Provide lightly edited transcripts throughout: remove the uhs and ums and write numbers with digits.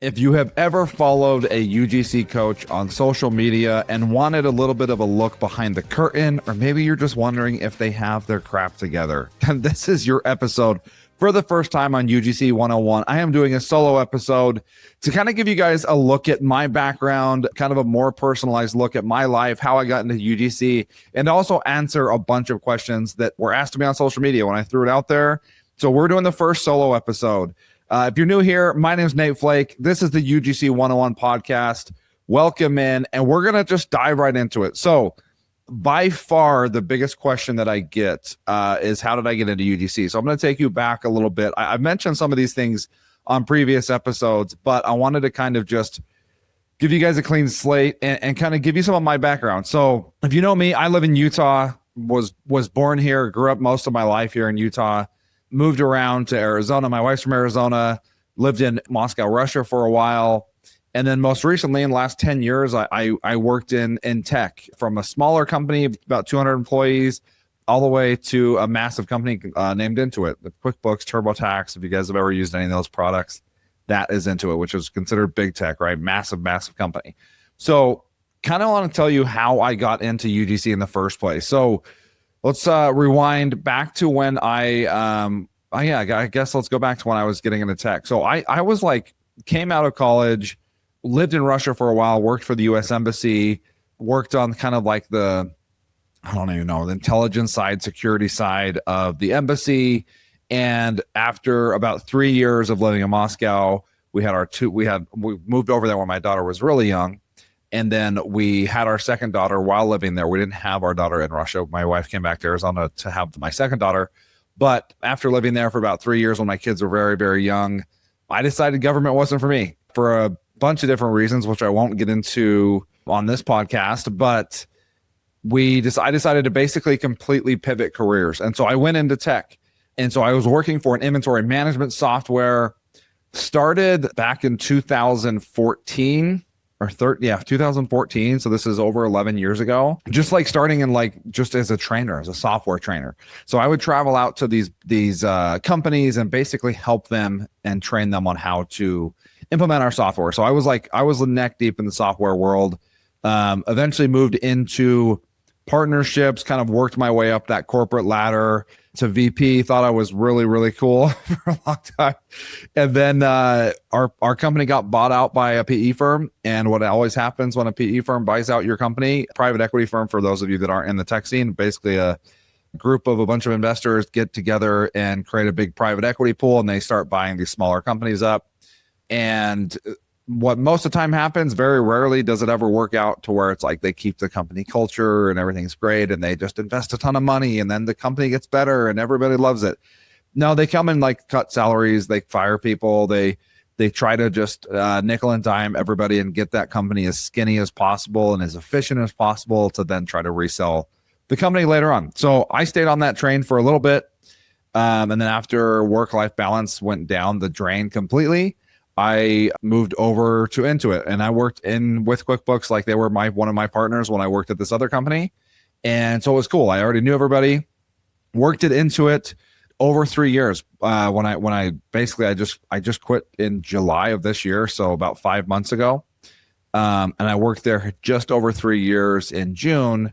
If you have ever followed a UGC coach on social media and wanted a little bit of a look behind the curtain, or maybe you're just wondering if they have their crap together, then this is your episode. For the first time on UGC 101, I am doing a solo episode to kind of give you guys a look at my background, kind of a more personalized look at my life, how I got into UGC, and also answer a bunch of questions that were asked of me on social media when I threw it out there. So we're doing the first solo episode. If you're new here, my name is Nate Flake. This is the UGC 101 podcast. Welcome in, and we're going to just dive right into it. So by far, the biggest question that I get is how did I get into UGC? So I'm going to take you back a little bit. I've mentioned some of these things on previous episodes, but I wanted to kind of just give you guys a clean slate and kind of give you some of my background. So if you know me, I live in Utah, was born here, grew up most of my life here in Utah. Moved around to Arizona. My wife's from Arizona, lived in Moscow, Russia for a while. And then most recently, in the last 10 years, I worked in tech, from a smaller company, about 200 employees, all the way to a massive company named Intuit, the QuickBooks, TurboTax. If you guys have ever used any of those products, that is Intuit, which is considered big tech, right? Massive, massive company. So kind of want to tell you how I got into UGC in the first place. So let's rewind back to when I guess let's go back to when I was getting into tech. So I was like, came out of college, lived in Russia for a while, worked for the US Embassy, worked on kind of like the intelligence side, security side of the embassy. And after about 3 years of living in Moscow, we moved over there when my daughter was really young. And then we had our second daughter while living there. We didn't have our daughter in Russia. My wife came back to Arizona to have my second daughter. But after living there for about 3 years when my kids were very, very young, I decided government wasn't for me for a bunch of different reasons, which I won't get into on this podcast. But I decided to basically completely pivot careers. And so I went into tech. And so I was working for an inventory management software, started back in 2014. 2014. So this is over 11 years ago. Just like starting in just as a trainer, as a software trainer. So I would travel out to these companies and basically help them and train them on how to implement our software. So I was neck deep in the software world. Eventually moved into partnerships, kind of worked my way up that corporate ladder to VP. Thought I was really, really cool for a long time. And then our company got bought out by a PE firm. And what always happens when a PE firm buys out your company, private equity firm, for those of you that aren't in the tech scene, basically a group of a bunch of investors get together and create a big private equity pool, and they start buying these smaller companies up. And what most of the time happens, very rarely does it ever work out to where it's like they keep the company culture and everything's great and they just invest a ton of money and then the company gets better and everybody loves it. No, they come and cut salaries, they fire people, they try to just nickel and dime everybody and get that company as skinny as possible and as efficient as possible to then try to resell the company later on. So I stayed on that train for a little bit. And then after work-life balance went down the drain completely, I moved over to Intuit, and I worked with QuickBooks like they were one of my partners when I worked at this other company. And so it was cool. I already knew everybody, worked at Intuit over 3 years. When I just quit in July of this year. So about 5 months ago. And I worked there just over 3 years in June.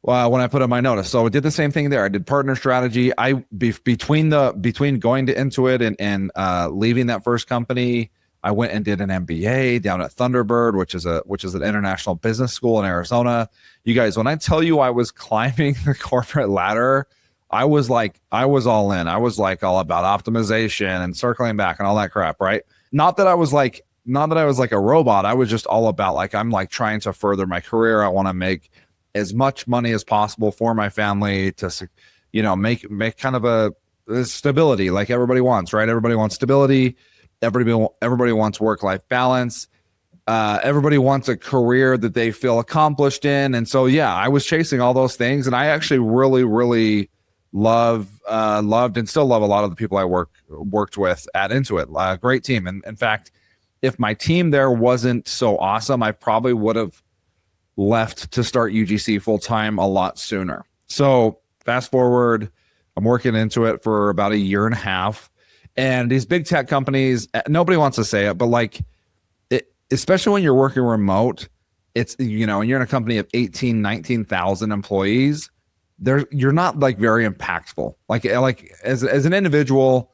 When I put in my notice. So I did the same thing there. I did partner strategy. Between going to Intuit and leaving that first company, I went and did an MBA down at Thunderbird, which is an international business school in Arizona. You guys, when I tell you I was climbing the corporate ladder, I was all in. I was all about optimization and circling back and all that crap, right? Not that I was like a robot. I was just all about I'm trying to further my career. I want to make as much money as possible for my family to, make kind of a stability like everybody wants, right? Everybody wants stability. Everybody wants work-life balance. Everybody wants a career that they feel accomplished in. And so, yeah, I was chasing all those things. And I actually really, really loved and still love a lot of the people I worked with at Intuit. Great team. And in fact, if my team there wasn't so awesome, I probably would have left to start UGC full-time a lot sooner. So fast forward, I'm working into it for about a year and a half. And these big tech companies, nobody wants to say it, but especially when you're working remote, it's, you know, and you're in a company of 18, 19,000 employees, you're not like very impactful. Like as an individual,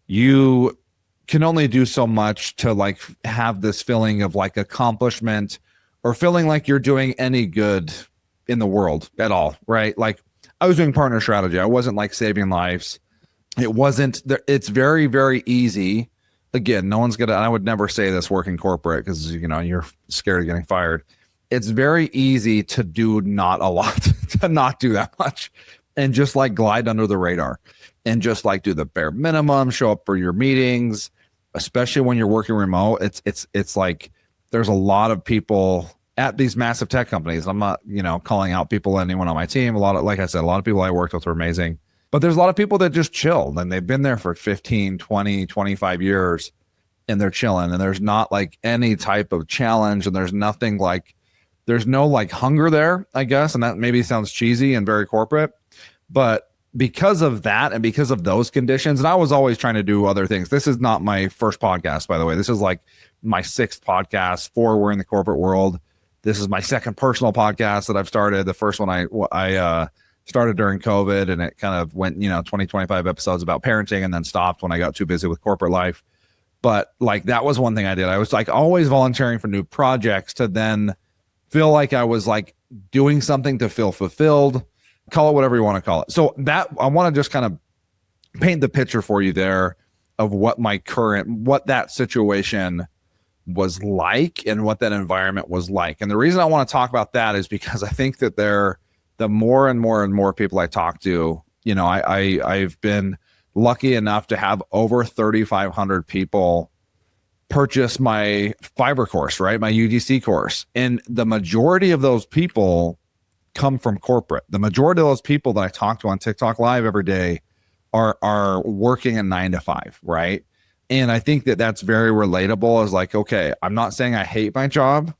you can only do so much to like have this feeling of like accomplishment or feeling like you're doing any good in the world at all, right? Like I was doing partner strategy. I wasn't like saving lives. It's very, very easy. Again, no one's I would never say this working corporate because, you know, you're scared of getting fired. It's very easy to do not a lot, to not do that much and just like glide under the radar and just like do the bare minimum, show up for your meetings, especially when you're working remote. It's like there's a lot of people at these massive tech companies. I'm not, you know, calling out anyone on my team. Like I said, a lot of people I worked with were amazing, but there's a lot of people that just chill and they've been there for 15, 20, 25 years and they're chilling and there's not like any type of challenge and there's nothing like, there's no like hunger there, I guess. And that maybe sounds cheesy and very corporate, but because of that and because of those conditions, and I was always trying to do other things. This is not my first podcast, by the way. This is like my 6th podcast. 4 were in the corporate world. This is my 2nd personal podcast that I've started. The first one I started during COVID and it kind of went, 20, 25 episodes about parenting and then stopped when I got too busy with corporate life. But like, that was one thing I did. I was like always volunteering for new projects to then feel like I was like doing something to feel fulfilled. Call it whatever you want to call it. So that I want to just kind of paint the picture for you there of what that situation was like and what that environment was like. And the reason I want to talk about that is because I think that the more and more people I talk to, I've been lucky enough to have over 3,500 people purchase my Fiverr course, right? My UGC course. And the majority of those people come from corporate. The majority of those people that I talk to on TikTok Live every day are working a 9 to 5, right? And I think that that's very relatable as like, okay, I'm not saying I hate my job,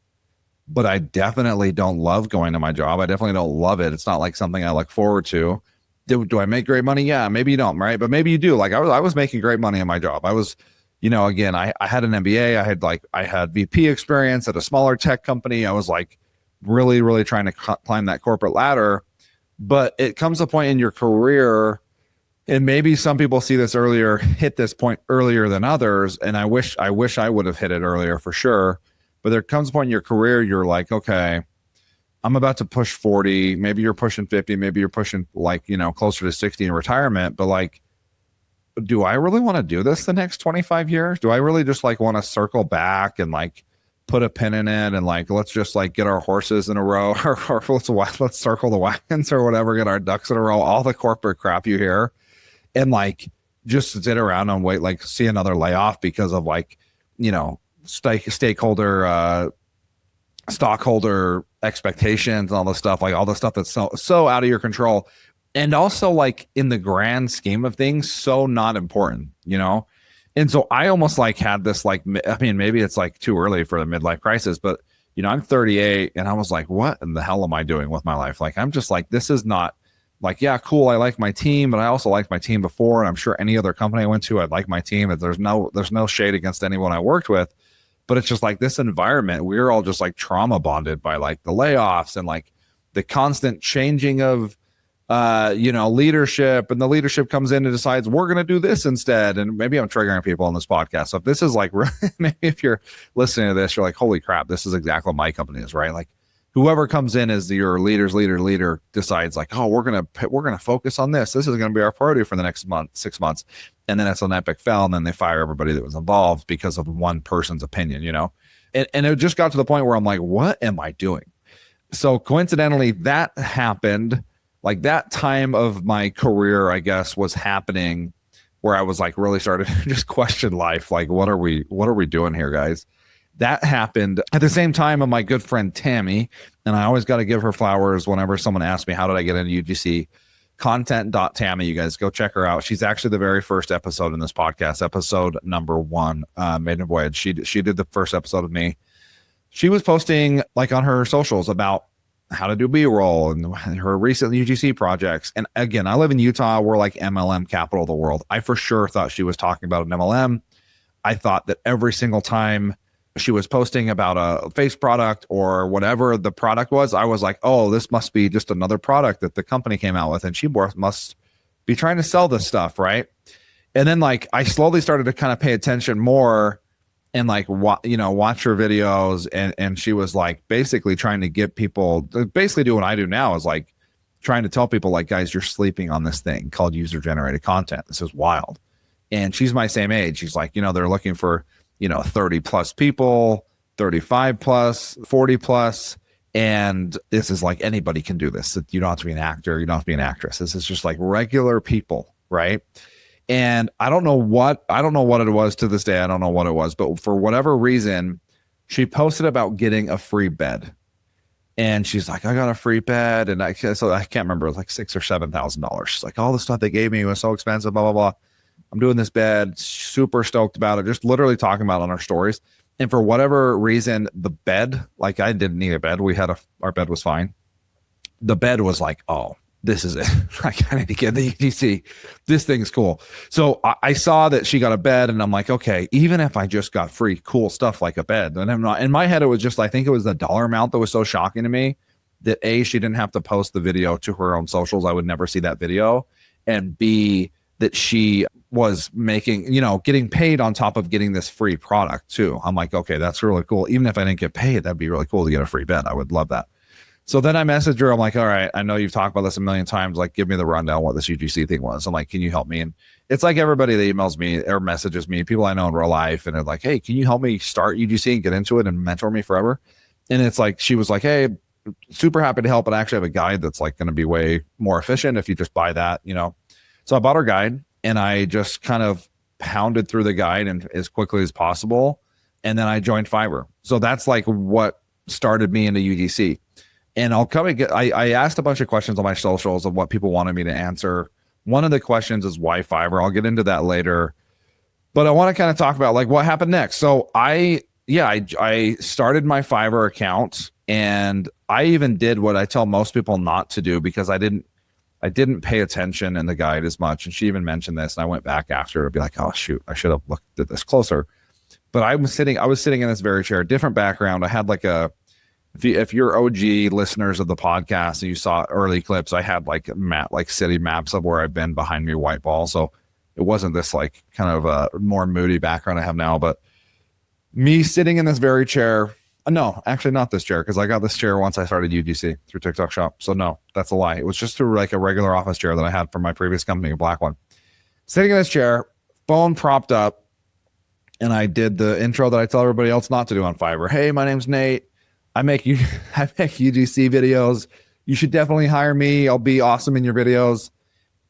but I definitely don't love going to my job. I definitely don't love it. It's not like something I look forward to. Do I make great money? Yeah, maybe you don't, right? But maybe you do. Like I was making great money in my job. I was, again, I had an MBA. I had VP experience at a smaller tech company. I was like really, really trying to climb that corporate ladder. But it comes a point in your career, and maybe some people hit this point earlier than others. And I wish I would have hit it earlier for sure. But there comes a point in your career, you're like, okay, I'm about to push 40. Maybe you're pushing 50. Maybe you're pushing like, closer to 60 in retirement. But like, do I really want to do this the next 25 years? Do I really just like want to circle back and like put a pin in it and like, let's just like get our horses in a row or let's circle the wagons or whatever, get our ducks in a row, all the corporate crap you hear, and like just sit around and wait, like see another layoff because of like, stockholder expectations and all this stuff, like all the stuff that's so out of your control. And also like in the grand scheme of things, so not important, And so I almost like had this, like, I mean, maybe it's like too early for the midlife crisis, but I'm 38 and I was like, what in the hell am I doing with my life? Like, I'm just like, this is not like, yeah, cool. I like my team, but I also liked my team before. And I'm sure any other company I went to, I'd like my team. There's no shade against anyone I worked with, but it's just like this environment, we're all just like trauma bonded by like the layoffs and like the constant changing of, leadership, and the leadership comes in and decides we're going to do this instead. And maybe I'm triggering people on this podcast. So if this is like, maybe if you're listening to this, you're like, holy crap, this is exactly what my company is, right? Like whoever comes in as your leader decides like, oh, we're going to focus on this. This is going to be our priority for the next 6 months. And then it's an epic fail. And then they fire everybody that was involved because of one person's opinion, and it just got to the point where I'm like, what am I doing? So coincidentally, that happened. Like that time of my career, I guess, was happening where I was like really started to just question life. Like, what are we doing here, guys? That happened at the same time of my good friend Tammy. And I always got to give her flowers whenever someone asks me, how did I get into UGC? Content.Tammy, you guys go check her out. She's actually the very first episode in this podcast, episode number 1, Maiden Voyage. She did the first episode of me. She was posting like on her socials about how to do B-roll and her recent UGC projects. And again, I live in Utah. We're like MLM capital of the world. I for sure thought she was talking about an MLM. I thought that every single time she was posting about a face product or whatever the product was, I was like, oh, this must be just another product that the company came out with, and she must be trying to sell this stuff, right? And then like I slowly started to kind of pay attention more and like watch her videos, and she was like basically trying to get people basically do what I do now, is like trying to tell people like, guys, you're sleeping on this thing called user generated content. This is wild. And she's my same age. She's like, they're looking for 30 plus people, 35 plus, 40 plus. And this is like, anybody can do this. You don't have to be an actor. You don't have to be an actress. This is just like regular people. Right. And I don't know what it was to this day. I don't know what it was, but for whatever reason, she posted about getting a free bed. And she's like, I got a free bed. And I can't remember, it was like $6,000 or $7,000. She's like, all the stuff they gave me was so expensive, blah, blah, blah. I'm doing this bed, super stoked about it, just literally talking about it on our stories. And for whatever reason, the bed, like I didn't need a bed. Our bed was fine. The bed was like, oh, this is it. Like, I need to get the UGC. This thing's cool. So I saw that she got a bed, and I'm like, okay, even if I just got free cool stuff like a bed, then I'm not, in my head, it was just, I think it was the dollar amount that was so shocking to me that A, she didn't have to post the video to her own socials. I would never see that video. And B, that she was making, getting paid on top of getting this free product too. I'm like, okay, that's really cool. Even if I didn't get paid, that'd be really cool to get a free bed. I would love that. So then I messaged her. I'm like, all right, I know you've talked about this a million times. Like, give me the rundown what this UGC thing was. I'm like, can you help me? And it's like everybody that emails me or messages me, people I know in real life, and they're like, hey, can you help me start UGC and get into it and mentor me forever? And it's like, she was like, hey, super happy to help, but I actually have a guide that's like going to be way more efficient if you just buy that, So I bought her guide, and I just kind of pounded through the guide and as quickly as possible. And then I joined Fiverr. So that's like what started me into UGC. And I asked a bunch of questions on my socials of what people wanted me to answer. One of the questions is why Fiverr. I'll get into that later. But I want to kind of talk about like what happened next. So I started my Fiverr account, and I even did what I tell most people not to do, because I didn't pay attention in the guide as much. And she even mentioned this, and I went back after to be like, oh shoot, I should have looked at this closer. But I was sitting in this very chair, different background. I had like if you're OG listeners of the podcast and you saw early clips, I had like city maps of where I've been behind me, white ball. So it wasn't this like kind of a more moody background I have now, but me sitting in this very chair. No, actually not this chair, because I got this chair once I started UGC through TikTok Shop. So no, that's a lie. It was just through like a regular office chair that I had from my previous company, a black one. Sitting in this chair, phone propped up, and I did the intro that I tell everybody else not to do on Fiverr. Hey, my name's Nate. I make UGC videos. You should definitely hire me. I'll be awesome in your videos.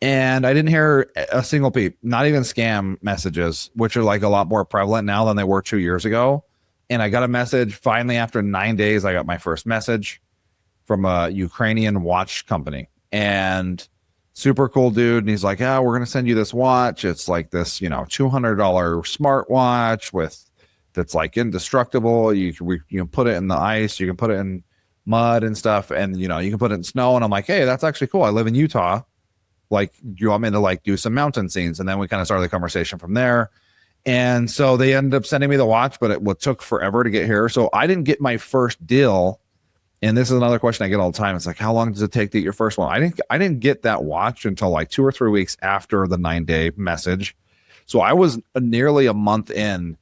And I didn't hear a single peep, not even scam messages, which are like a lot more prevalent now than they were 2 years ago. And I got a message finally after 9 days. I got my first message from a Ukrainian watch company, and super cool dude. And he's like, we're going to send you this watch. It's like this, $200 smart watch that's like indestructible. You can put it in the ice. You can put it in mud and stuff. And, you can put it in snow. And I'm like, hey, that's actually cool. I live in Utah. Like, do you want me to like do some mountain scenes? And then we kind of started the conversation from there. And so they ended up sending me the watch, but it took forever to get here. So I didn't get my first deal. And this is another question I get all the time. It's like, how long does it take to get your first one? I didn't get that watch until like 2 or 3 weeks after the 9-day message. So I was nearly a month in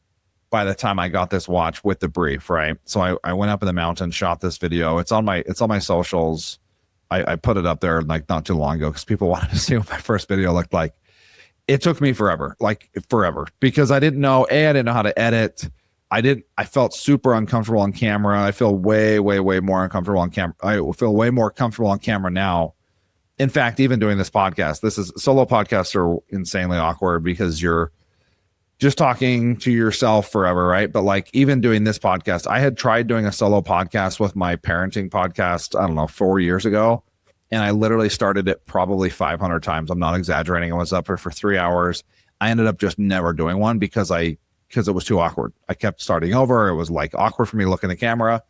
by the time I got this watch with the brief, right? So I went up in the mountain, shot this video. It's on my socials. I put it up there like not too long ago because people wanted to see what my first video looked like. It took me forever, because I didn't know how to edit. I felt super uncomfortable on camera. I feel way, way, way more uncomfortable on camera. I feel way more comfortable on camera now. In fact, even doing this podcast, solo podcasts are insanely awkward because you're just talking to yourself forever, right? But like even doing this podcast, I had tried doing a solo podcast with my parenting podcast, I don't know, 4 years ago. And I literally started it probably 500 times. I'm not exaggerating. I was up for 3 hours. I ended up just never doing one because it was too awkward. I kept starting over. It was like awkward for me looking at the camera.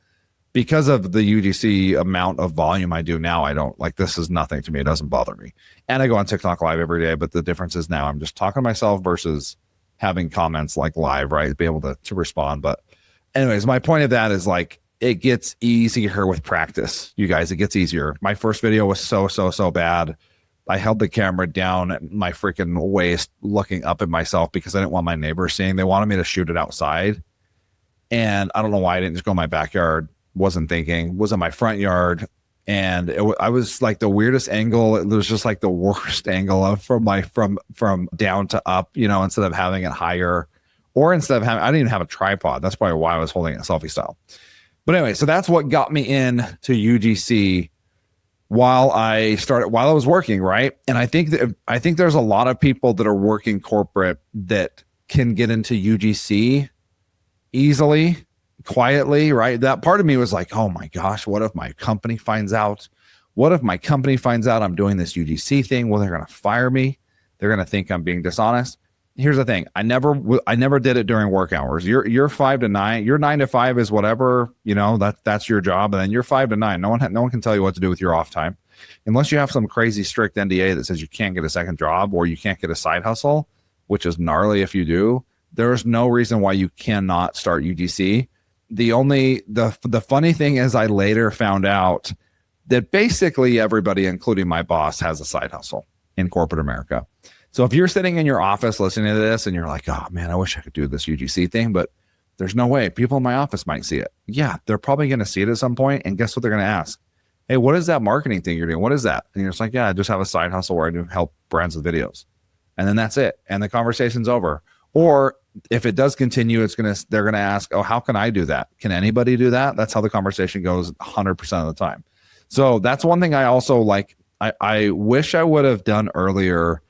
Because of the UGC amount of volume I do now, I don't like, this is nothing to me. It doesn't bother me. And I go on TikTok live every day, but the difference is now I'm just talking to myself versus having comments like live, right? Be able to respond. But anyways, my point of that is like, it gets easier with practice, you guys. It gets easier. My first video was so bad. I held the camera down at my freaking waist, looking up at myself because I didn't want my neighbors seeing. They wanted me to shoot it outside. And I don't know why I didn't just go in my backyard. Wasn't thinking. Was in my front yard. And I was like the weirdest angle. It was just like the worst angle of from down to up, you know, instead of having it higher, or instead of having, I didn't even have a tripod. That's probably why I was holding it selfie style. But anyway, so that's what got me in to UGC while I was working, right? And I think there's a lot of people that are working corporate that can get into UGC easily, quietly, right? That part of me was like, oh my gosh, what if my company finds out? What if my company finds out I'm doing this UGC thing? Well, they're going to fire me. They're going to think I'm being dishonest. Here's the thing. I never did it during work hours. You're 5 to 9. Your 9 to 5 is whatever, you know, that's your job. And then you're 5 to 9. No one can tell you what to do with your off time. Unless you have some crazy strict NDA that says you can't get a second job or you can't get a side hustle, which is gnarly if you do. There's no reason why you cannot start UGC. The funny thing is I later found out that basically everybody, including my boss, has a side hustle in corporate America. So if you're sitting in your office listening to this and you're like, oh man, I wish I could do this UGC thing, but there's no way. People in my office might see it. Yeah, they're probably going to see it at some point. And guess what they're going to ask? Hey, what is that marketing thing you're doing? What is that? And you're just like, yeah, I just have a side hustle where I do help brands with videos. And then that's it. And the conversation's over. Or if it does continue, they're going to ask, oh, how can I do that? Can anybody do that? That's how the conversation goes 100% of the time. So that's one thing I also like, I wish I would have done earlier,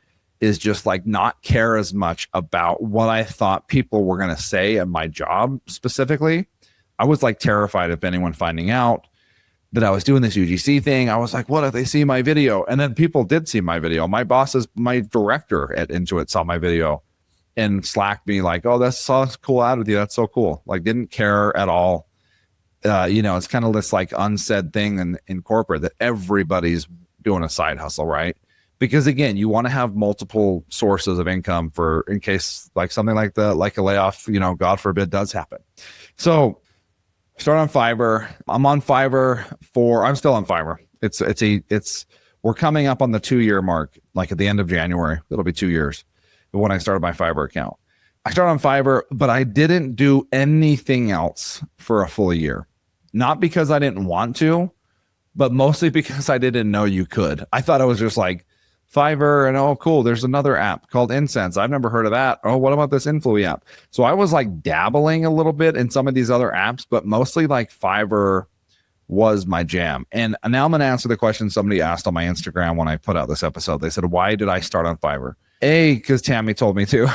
is just like not care as much about what I thought people were going to say at my job specifically. I was like terrified of anyone finding out that I was doing this UGC thing. I was like, what if they see my video? And then people did see my video. My director at Intuit saw my video and slacked me like, oh, that's so cool out of you. That's so cool. Like, didn't care at all. You know, it's kind of this like unsaid thing in corporate that everybody's doing a side hustle, right? Because again, you want to have multiple sources of income for in case like something like a layoff, you know, God forbid, does happen. So start on Fiverr. I'm on Fiverr I'm still on Fiverr. We're coming up on the 2-year mark, like at the end of January. It'll be 2 years when I started my Fiverr account. I started on Fiverr, but I didn't do anything else for a full year. Not because I didn't want to, but mostly because I didn't know you could. I thought it was just like Fiverr and oh, cool, there's another app called Incense. I've never heard of that. Oh, what about this Influy app? So I was like dabbling a little bit in some of these other apps, but mostly like Fiverr was my jam. And now I'm going to answer the question somebody asked on my Instagram when I put out this episode. They said, why did I start on Fiverr? A, because Tammy told me to.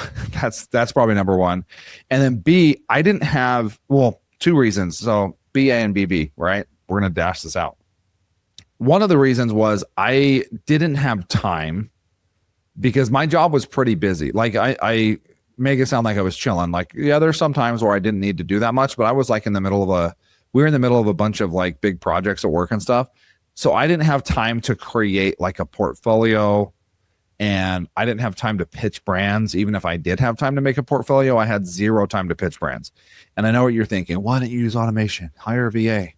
That's probably number one. And then B, I didn't have, well, 2 reasons. So B, A, and BB, right? We're going to dash this out. One of the reasons was I didn't have time because my job was pretty busy. Like I make it sound like I was chilling. Like, yeah, there's some times where I didn't need to do that much, but I was like we were in the middle of a bunch of like big projects at work and stuff. So I didn't have time to create like a portfolio, and I didn't have time to pitch brands. Even if I did have time to make a portfolio, I had 0 time to pitch brands. And I know what you're thinking. Why don't you use automation? Hire a VA.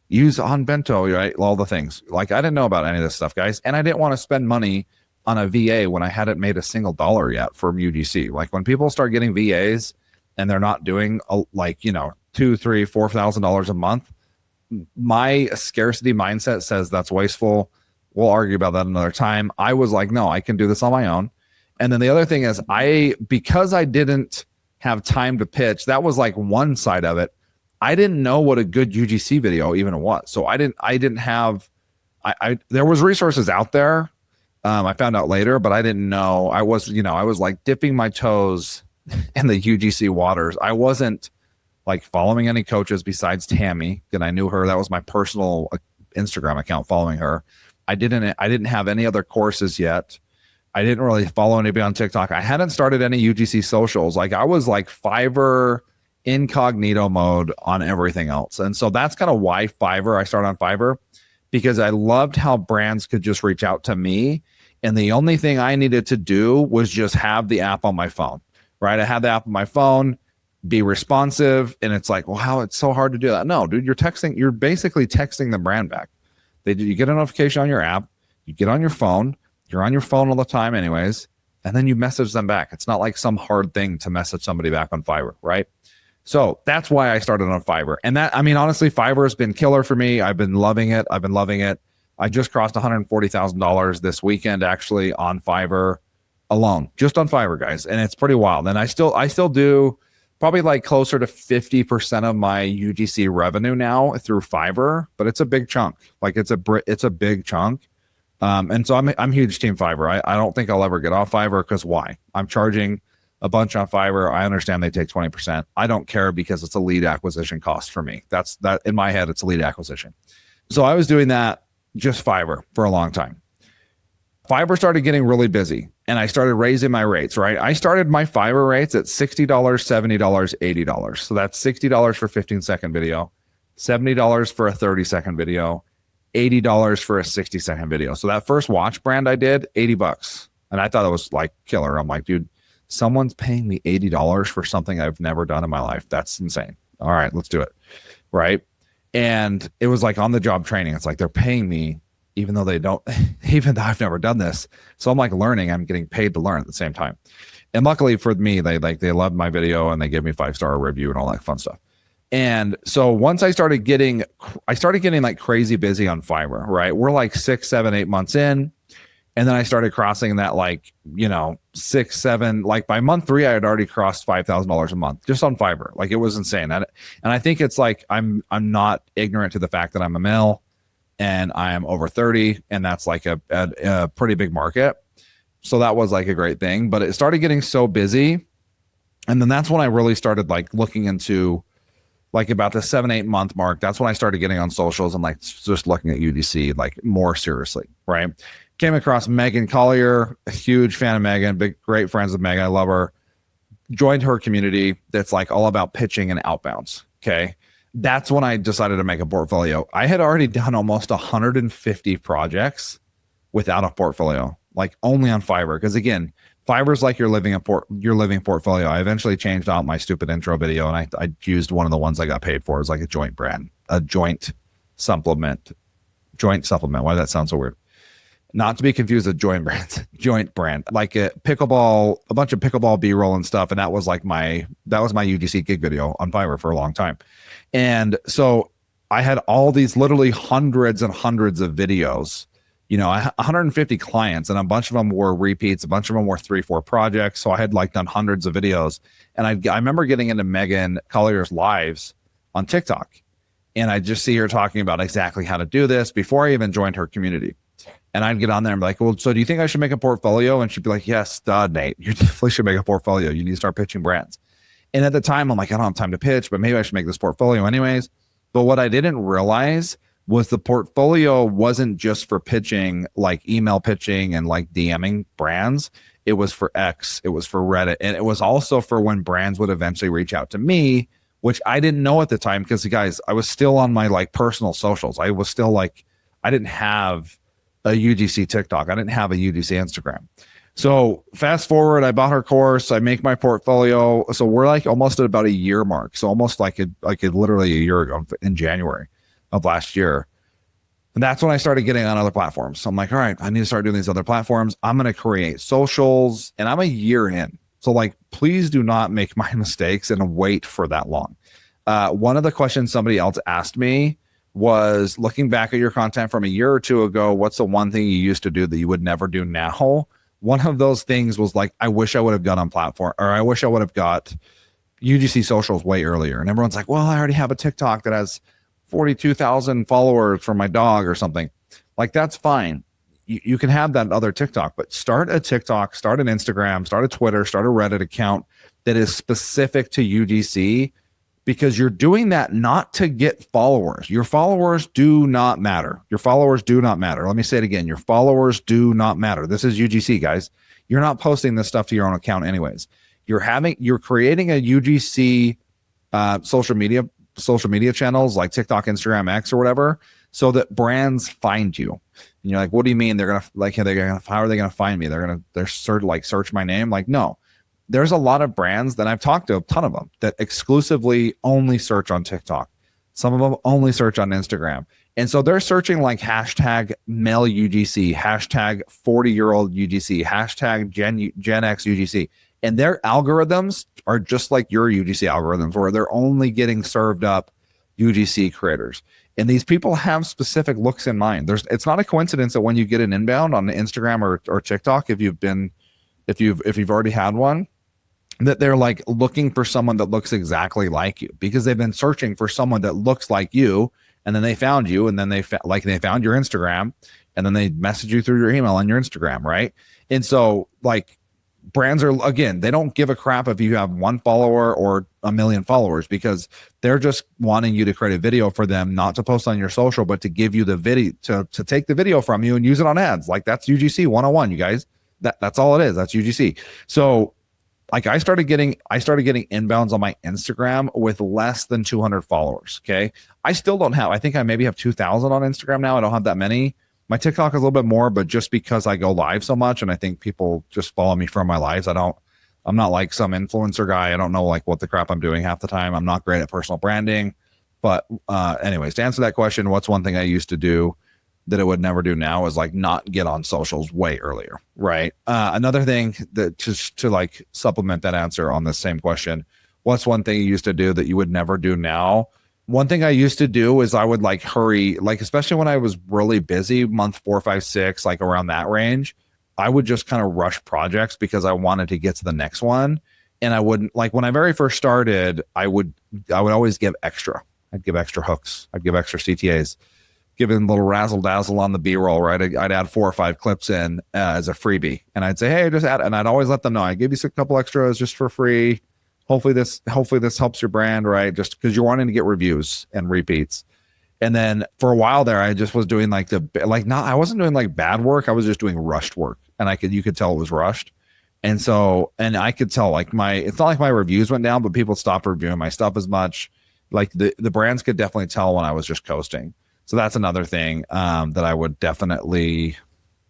Use on Bento, right? All the things. Like, I didn't know about any of this stuff, guys. And I didn't want to spend money on a VA when I hadn't made a single dollar yet from UGC. Like, when people start getting VAs and they're not doing like, you know, $2,000, $3,000, $4,000 a month, my scarcity mindset says that's wasteful. We'll argue about that another time. I was like, no, I can do this on my own. And then the other thing is because I didn't have time to pitch, that was like one side of it. I didn't know what a good UGC video even was. So I didn't have, there was resources out there. I found out later, but I didn't know. I was like dipping my toes in the UGC waters. I wasn't like following any coaches besides Tammy, and I knew her. That was my personal Instagram account, following her. I didn't have any other courses yet. I didn't really follow anybody on TikTok. I hadn't started any UGC socials. Like, I was like Fiverr incognito mode on everything else. And so that's kind of why I started on Fiverr, because I loved how brands could just reach out to me. And the only thing I needed to do was just have the app on my phone, right? I had the app on my phone. be responsive. And it's like, well, how it's so hard to do that. No, dude, you're basically texting the brand back. You get a notification on your app, you get on your phone, you're on your phone all the time anyways, and then you message them back. It's not like some hard thing to message somebody back on Fiverr, right? So that's why I started on Fiverr. And honestly, Fiverr has been killer for me. I've been loving it. I just crossed $140,000 this weekend, actually, on Fiverr alone, just on Fiverr, guys. And it's pretty wild. And I still do probably like closer to 50% of my UGC revenue now through Fiverr, but it's a big chunk. Like it's a big chunk. And so I'm huge team Fiverr. I don't think I'll ever get off Fiverr, because why? I'm charging a bunch on Fiverr. I understand they take 20%. I don't care, because it's a lead acquisition cost for me. That in my head, it's a lead acquisition. So I was doing that, just Fiverr, for a long time. Fiverr started getting really busy, and I started raising my rates, right? I started my Fiverr rates at $60, $70, $80. So that's $60 for 15-second video, $70 for a 30-second video, $80 for a 60-second video. So that first watch brand I did, $80. And I thought it was like killer. I'm like, dude, someone's paying me $80 for something I've never done in my life. That's insane. All right, let's do it. Right. And it was like on the job training. It's like they're paying me even though even though I've never done this. So I'm like learning, I'm getting paid to learn at the same time. And luckily for me, they loved my video and they gave me 5-star review and all that fun stuff. And so once I started getting like crazy busy on Fiverr, right? We're like 6, 7, 8 months in. And then I started crossing that, like, 6, 7, like by month 3, I had already crossed $5,000 a month just on Fiverr. Like, it was insane. And I think it's like, I'm not ignorant to the fact that I'm a male and I am over 30, and that's like a pretty big market. So that was like a great thing, but it started getting so busy. And then that's when I really started like looking into like about the 7, 8 month mark. That's when I started getting on socials and like just looking at UGC like more seriously, right? Came across Megan Collier, a huge fan of Megan, great friends with Megan. I love her. Joined her community that's like all about pitching and outbounds. Okay. That's when I decided to make a portfolio. I had already done almost 150 projects without a portfolio, like only on Fiverr. Because again, Fiverr's like your living portfolio. I eventually changed out my stupid intro video, and I used one of the ones I got paid for. It was like a joint supplement. Why does that sound so weird? Not to be confused with joint brand, like a bunch of pickleball B-roll and stuff. And that was my UGC gig video on Fiverr for a long time. And so I had all these literally hundreds and hundreds of videos, 150 clients, and a bunch of them were repeats. A bunch of them were 3-4 projects. So I had like done hundreds of videos. And I remember getting into Megan Collier's lives on TikTok, and I just see her talking about exactly how to do this before I even joined her community. And I'd get on there and be like, well, so do you think I should make a portfolio? And she'd be like, yes, Nate, you definitely should make a portfolio. You need to start pitching brands. And at the time, I'm like, I don't have time to pitch, but maybe I should make this portfolio anyways. But what I didn't realize was the portfolio wasn't just for pitching, like email pitching and like DMing brands. It was for X, it was for Reddit, and it was also for when brands would eventually reach out to me, which I didn't know at the time because, guys, I was still on my like personal socials. I was still like, I didn't have a UGC TikTok. I didn't have a UGC Instagram. So fast forward, I bought her course. I make my portfolio. So we're like almost at about a year mark. So almost like literally a year ago in January of last year. And that's when I started getting on other platforms. So I'm like, all right, I need to start doing these other platforms. I'm going to create socials, and I'm a year in. So like, please do not make my mistakes and wait for that long. One of the questions somebody else asked me was, looking back at your content from a year or two ago, what's the one thing you used to do that you would never do now? One of those things was like, I wish I would have got on platform, or I wish I would have got UGC socials way earlier. And everyone's like, well, I already have a TikTok that has 42,000 followers from my dog or something. Like, that's fine. You can have that other TikTok, but start a TikTok, start an Instagram, start a Twitter, start a Reddit account that is specific to UGC, because you're doing that not to get followers. Your followers do not matter. Your followers do not matter. Let me say it again. Your followers do not matter. This is UGC, guys. You're not posting this stuff to your own account anyways. You're creating a UGC social media channels like TikTok, Instagram, X, or whatever, so that brands find you. And you're like, what do you mean how are they gonna find me? They're search my name? Like, no. there's a lot of brands that I've talked to, a ton of them, that exclusively only search on TikTok. Some of them only search on Instagram. And so they're searching like hashtag male UGC, hashtag 40-year-old UGC, hashtag Gen X UGC. And their algorithms are just like your UGC algorithms, where they're only getting served up UGC creators. And these people have specific looks in mind. It's not a coincidence that when you get an inbound on Instagram or TikTok, if you've already had one, that they're like looking for someone that looks exactly like you, because they've been searching for someone that looks like you, and then they found you, and then they found your Instagram, and then they message you through your email on your Instagram, right? And so like brands are, again, they don't give a crap if you have 1 follower or 1 million followers, because they're just wanting you to create a video for them, not to post on your social, but to give you the video, to take the video from you and use it on ads. Like that's UGC 101, you guys. That's all it is. That's UGC. So like I started getting inbounds on my Instagram with less than 200 followers. Okay. I still don't have, I think I maybe have 2,000 on Instagram now. I don't have that many. My TikTok is a little bit more, but just because I go live so much, and I think people just follow me from my lives. I'm not like some influencer guy. I don't know like what the crap I'm doing half the time. I'm not great at personal branding. But anyways, to answer that question, what's one thing I used to do that I would never do now is like not get on socials way earlier, right? Another thing that just to like supplement that answer on the same question, what's one thing you used to do that you would never do now? One thing I used to do is I would like hurry, like especially when I was really busy, month 4, 5, 6, like around that range, I would just kind of rush projects because I wanted to get to the next one. And I wouldn't, like when I very first started, I would always give extra. I'd give extra hooks. I'd give extra CTAs. Giving a little razzle dazzle on the B-roll, right? I'd add 4 or 5 clips in as a freebie, and I'd say, hey, just add, and I'd always let them know I give you a couple extras just for free. Hopefully this helps your brand, right? Just because you're wanting to get reviews and repeats. And then for a while there, I just was doing I wasn't doing like bad work. I was just doing rushed work, and you could tell it was rushed. And I could tell like it's not like my reviews went down, but people stopped reviewing my stuff as much. Like the brands could definitely tell when I was just coasting. So that's another thing that I would definitely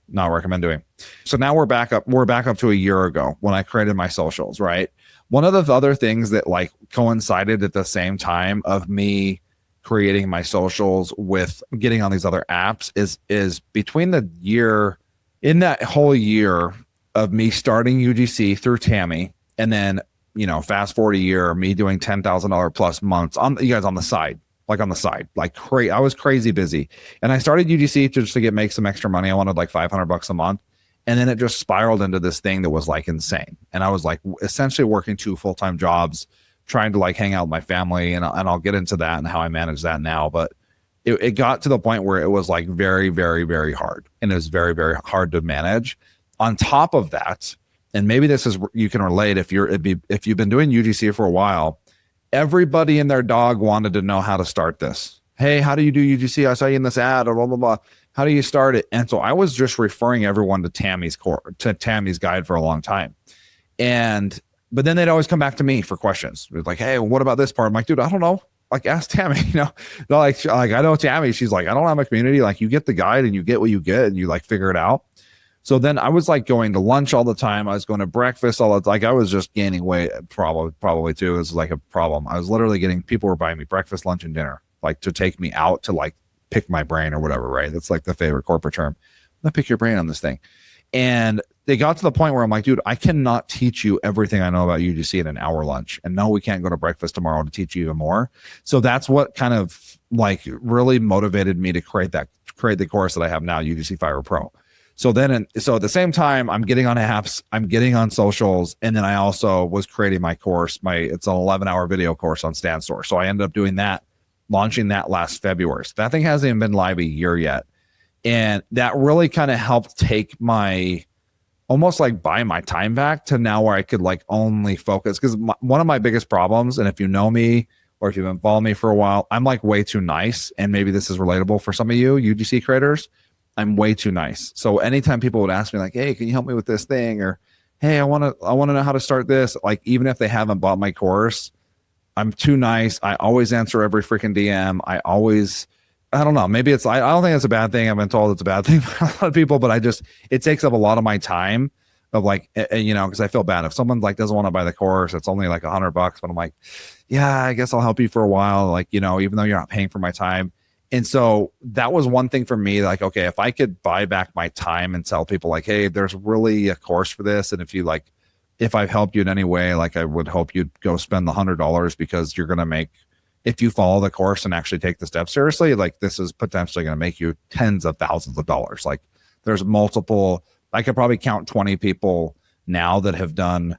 not recommend doing. So now we're back up to a year ago when I created my socials, right? One of the other things that like coincided at the same time of me creating my socials with getting on these other apps is between the year, in that whole year of me starting UGC through Tammy, and then, fast forward a year, me doing $10,000 plus months on the side. I was crazy busy, and I started UGC just to make some extra money. I wanted like $500 a month. And then it just spiraled into this thing that was like insane. And I was like essentially working 2 full-time jobs, trying to like hang out with my family. And I'll get into that and how I manage that now. But it got to the point where it was like very, very, very hard. And it was very, very hard to manage. On top of that, and maybe this is, you can relate if you've been doing UGC for a while, everybody and their dog wanted to know how to start this. Hey, how do you do UGC? I saw you in this ad, or blah, blah, blah. How do you start it? And so I was just referring everyone to Tammy's guide for a long time. But then they'd always come back to me for questions. It was like, hey, what about this part? I'm like, dude, I don't know. Like, ask Tammy. They're like, I know Tammy. She's like, I don't have a community. Like, you get the guide and you get what you get and you like figure it out. So then I was like going to lunch all the time. I was going to breakfast all the time. Like I was just gaining weight, probably too. It was like a problem. I was literally people were buying me breakfast, lunch, and dinner, like to take me out to like pick my brain or whatever, right? That's like the favorite corporate term. Let's pick your brain on this thing. And they got to the point where I'm like, dude, I cannot teach you everything I know about UGC in an hour lunch. And no, we can't go to breakfast tomorrow to teach you even more. So that's what kind of like really motivated me to create the course that I have now, UGC Fiverr Pro. So at the same time, I'm getting on apps, I'm getting on socials, and then I also was creating my course. It's an 11-hour video course on Stan Store. So I ended up doing that, launching that last February. So that thing hasn't even been live a year yet. And that really kind of helped take almost like buy my time back to now where I could like only focus. Because one of my biggest problems, and if you know me or if you've been following me for a while, I'm like way too nice. And maybe this is relatable for some of you UGC creators. I'm way too nice. So anytime people would ask me like, hey, can you help me with this thing? Or, hey, I want to know how to start this. Like, even if they haven't bought my course, I'm too nice. I always answer every freaking DM. I don't know. Maybe I don't think it's a bad thing. I've been told it's a bad thing for a lot of people, but it takes up a lot of my time of like, you know, because I feel bad if someone like doesn't want to buy the course, it's only like $100, but I'm like, yeah, I guess I'll help you for a while, like, you know, even though you're not paying for my time. And so that was one thing for me, like, okay, if I could buy back my time and tell people like, hey, there's really a course for this, and if you like, if I've helped you in any way, like I would hope you'd go spend the $100, because you're going to make, if you follow the course and actually take the steps seriously, like this is potentially going to make you tens of thousands of dollars. Like there's multiple, I could probably count 20 people now that have done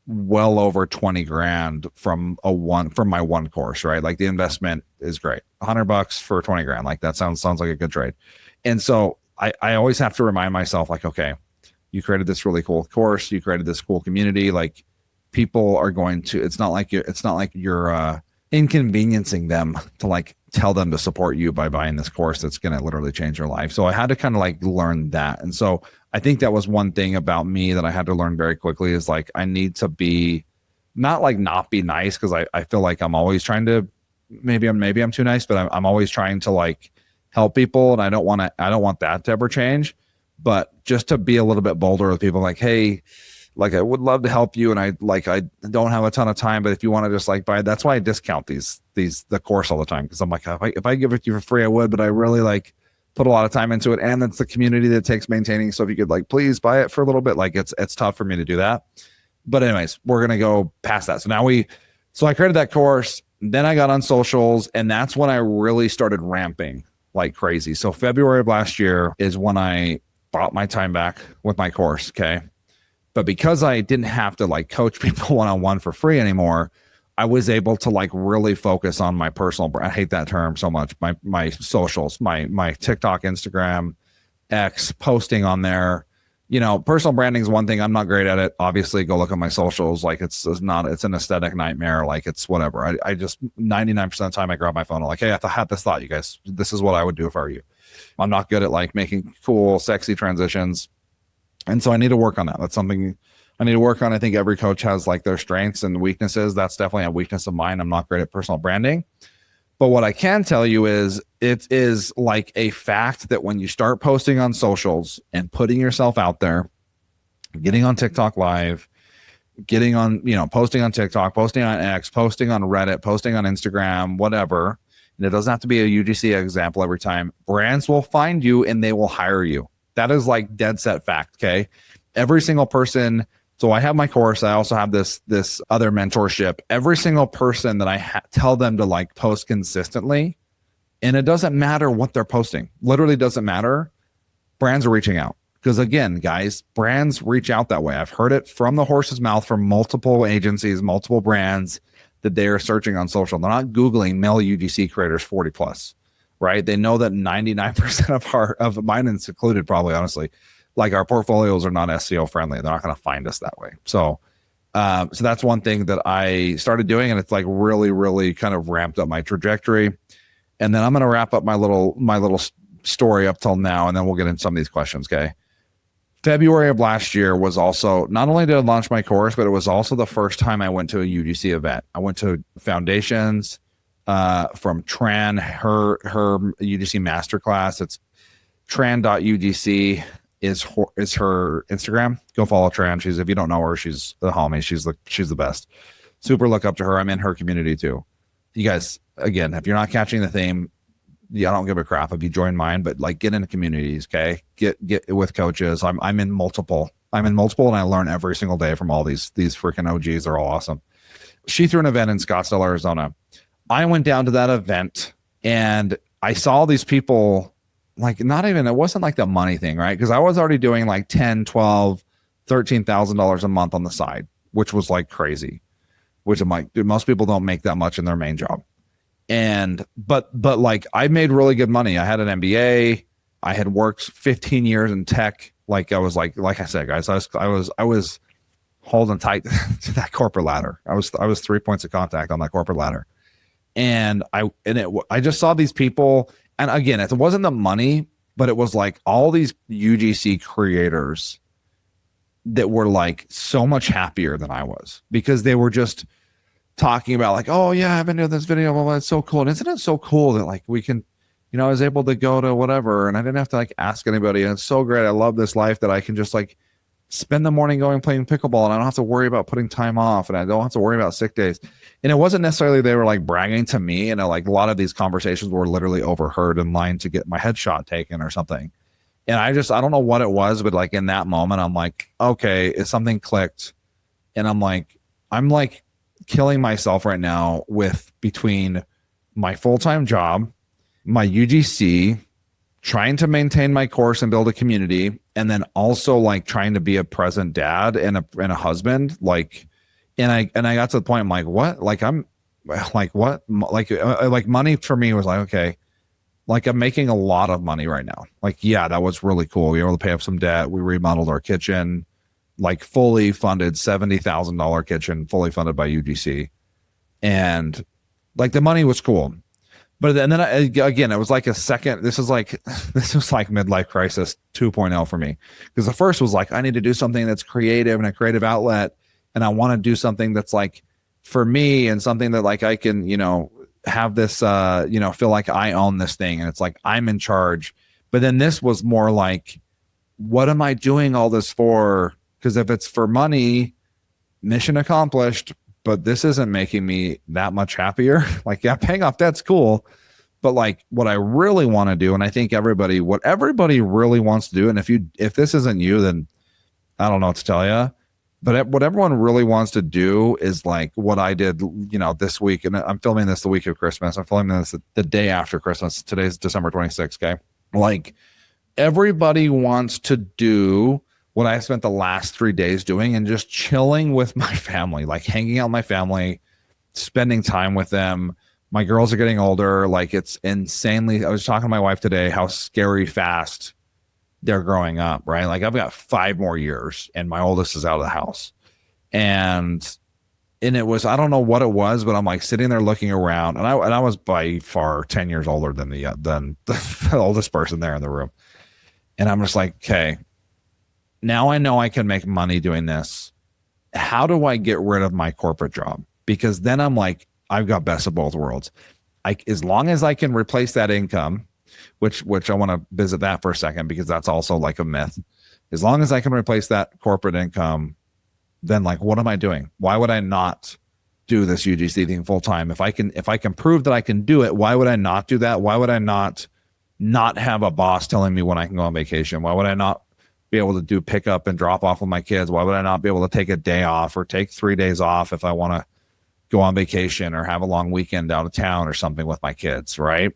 well over 20 grand from my one course, right? Like the investment is great. $100 for 20 grand. Like that sounds like a good trade. And so I always have to remind myself like, okay, you created this really cool course. You created this cool community. Like people are going to, it's not like you're inconveniencing them to like tell them to support you by buying this course that's going to literally change your life. So I had to kind of like learn that. And so I think that was one thing about me that I had to learn very quickly is like, I need to be not be nice. Cause I feel like I'm always trying to, maybe I'm too nice, but I'm always trying to like help people. And I don't want that to ever change, but just to be a little bit bolder with people like, hey, like I would love to help you. And I don't have a ton of time, but if you want to just like buy, that's why I discount the course all the time. Cause I'm like, if I give it to you for free, I would, but I really like put a lot of time into it. And it's the community that takes maintaining. So if you could like, please buy it for a little bit, like it's tough for me to do that. But anyways, we're going to go past that. So I created that course. Then I got on socials, and that's when I really started ramping like crazy. So February of last year is when I bought my time back with my course. Okay. But because I didn't have to like coach people one-on-one for free anymore, I was able to like really focus on my personal brand. I hate that term so much. My socials, my TikTok, Instagram, X, posting on there. You know, personal branding is one thing. I'm not great at it. Obviously, go look at my socials. Like it's an aesthetic nightmare. Like it's whatever. I just 99% of the time I grab my phone. I'm like, hey, I had this thought, you guys. This is what I would do if I were you. I'm not good at like making cool, sexy transitions. And so I need to work on that. That's something I need to work on. I think every coach has like their strengths and weaknesses. That's definitely a weakness of mine. I'm not great at personal branding. But what I can tell you is it is like a fact that when you start posting on socials and putting yourself out there, getting on TikTok live, getting on, you know, posting on TikTok, posting on X, posting on Reddit, posting on Instagram, whatever. And it doesn't have to be a UGC example every time. Brands will find you and they will hire you. That is like dead set fact. Okay. Every single person. So I have my course. I also have this other mentorship. Every single person that I tell them to like post consistently, and it doesn't matter what they're posting. Literally doesn't matter. Brands are reaching out. Because again, guys, brands reach out that way. I've heard it from the horse's mouth from multiple agencies, multiple brands that they are searching on social. They're not Googling male UGC creators 40 plus, right? They know that 99% of mine is included, probably, honestly, like our portfolios are not SEO friendly. They're not going to find us that way. So that's one thing that I started doing, and it's like really, really kind of ramped up my trajectory. And then I'm going to wrap up my little story up till now, and then we'll get into some of these questions. Okay. February of last year was also, not only did I launch my course, but it was also the first time I went to a UGC event. I went to Foundations from Tran, her UGC masterclass. It's tran.ugc is her Instagram. Go follow Tran. If you don't know her, she's the homie. She's the best. Super look up to her. I'm in her community too. You guys, again, if you're not catching the theme, I don't give a crap if you join mine, but like get into communities, okay? Get with coaches. I'm in multiple, and I learn every single day from all these freaking OGs. They're all awesome. She threw an event in Scottsdale, Arizona. I went down to that event and I saw these people, like it wasn't like the money thing, right? Because I was already doing like $10, $12, $13,000 a month on the side, which was like crazy, which I'm like, dude, most people don't make that much in their main job. And but like I made really good money. I had an MBA. I had worked 15 years in tech. Like I was like I said, guys, I was holding tight to that corporate ladder. I was 3 points of contact on that corporate ladder. And I just saw these people. And again, it wasn't the money, but it was like all these UGC creators that were like so much happier than I was, because they were just talking about like, oh yeah, I've been doing this video. Well, it's so cool. And isn't it so cool that like we can, I was able to go to whatever and I didn't have to like ask anybody. And it's so great. I love this life that I can just like spend the morning going playing pickleball, and I don't have to worry about putting time off, and I don't have to worry about sick days. And it wasn't necessarily they were like bragging to me, and like a lot of these conversations were literally overheard in line to get my headshot taken or something. And I don't know what it was, but like in that moment, I'm like, okay, if something clicked, and I'm like killing myself right now with between my full-time job, my UGC, trying to maintain my course and build a community, and then also like trying to be a present dad and a husband. Like, and I got to the point, I'm like, what? Like, I'm like, what? Like money for me was like, okay, like I'm making a lot of money right now. Like, yeah, that was really cool. We were able to pay off some debt. We remodeled our kitchen, like fully funded $70,000 kitchen, fully funded by UGC. And like the money was cool. But then again, it was like a second. This was like midlife crisis 2.0 for me. Because the first was like, I need to do something that's creative and a creative outlet. And I want to do something that's like for me and something that like I can, have this, feel like I own this thing. And it's like, I'm in charge. But then this was more like, what am I doing all this for? Because if it's for money, mission accomplished, but this isn't making me that much happier. Like, yeah, paying off debt's cool. But like what I really want to do, and I think what everybody really wants to do, and if this isn't you, then I don't know what to tell you. But what everyone really wants to do is like what I did, this week. And I'm filming this the week of Christmas. I'm filming this the day after Christmas. Today's December 26th. Okay. Like everybody wants to do what I spent the last 3 days doing and just chilling with my family, like hanging out with my family, spending time with them. My girls are getting older. Like it's insanely, I was talking to my wife today, how scary fast they're growing up, right? Like I've got 5 more years and my oldest is out of the house. And it was, I don't know what it was, but I'm like sitting there looking around, and I was by far 10 years older than the oldest person there in the room. And I'm just like, okay, now I know I can make money doing this. How do I get rid of my corporate job? Because then I'm like, I've got best of both worlds. As long as I can replace that income, which I want to visit that for a second, because that's also like a myth. As long as I can replace that corporate income, then like, what am I doing? Why would I not do this UGC thing full time? If I can prove that I can do it, why would I not do that? Why would I not have a boss telling me when I can go on vacation? Why would I not be able to do pick up and drop off with my kids? Why would I not be able to take a day off or take 3 days off if I want to go on vacation or have a long weekend out of town or something with my kids, right?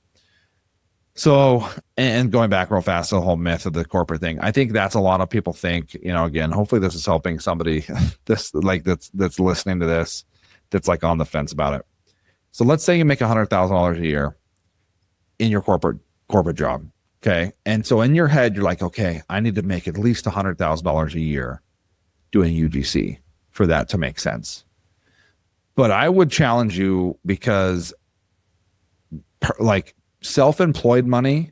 So, and going back real fast to the whole myth of the corporate thing, I think that's a lot of people think, again, hopefully this is helping somebody that's listening to this, that's like on the fence about it. So let's say you make $100,000 a year in your corporate job. Okay. And so in your head, you're like, okay, I need to make at least $100,000 a year doing UGC for that to make sense. But I would challenge you, because like self-employed money